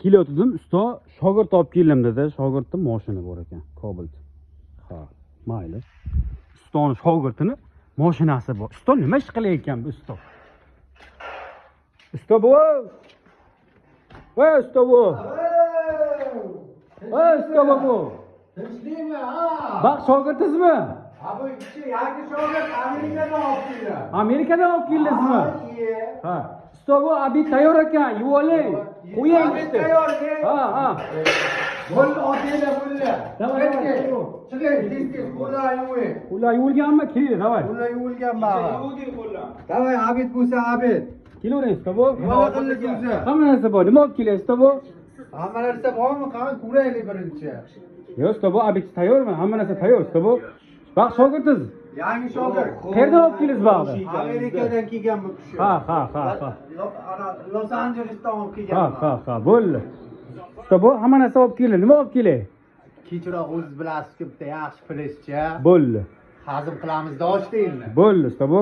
Kelayotdim, usto shogird olib keldim dedi. Shogirdning mashina bor ekan, Cobalt. Ha, mayli. Ustoning shogirdini mashinasi bor. Usto nima ish qilayotgan bu usto? Usto bu. Va usto bu. Va usto bu. Tinchlikmi? Ha. Bak shogirdingizmi? Ha bu ikki yangi shogird Amerikadan olib keldi. Amerikadan olib keldingizmi? Ha. Usto bu abi tayyor ekan, yuvoling. Qo'ying işte. Ha, ha. Bo'l otiyla bo'lla. Davay, davay. Chiqing, tez-tez qo'llar yuving. Ular yuvilganmi? Kel, davay. Qo'llar yuvilgan mana. Davay, Abid bo'lsa Abid. Kelavering usto bu. Nima qildi o'zi? Hamma narsa bor. Nima olib kelaysiz usto bu? Hamma narsa bormi? Qani ko'raylik birinchi. Yo'q usto bu, abi tayyormi? Hamma narsa tayyor usto bu. Bak shogirdingiz. Yangi shogird. Qayerdan olib keldingiz bog'ni? Amerikadan kelgan bu kishi. Ha, ha, ha, ha. Ana Los Anjelesdan olib kelgan. Ha, ha, ha, bo'ldi. Usto bu, hamma narsa olib keldi. Nima olib kelay? Kechroq o'zingiz bilasizki, bitta yaxshi fleshcha. Bo'ldi. Hazm qilamiz dosh deyildi. Bo'ldi usto bu.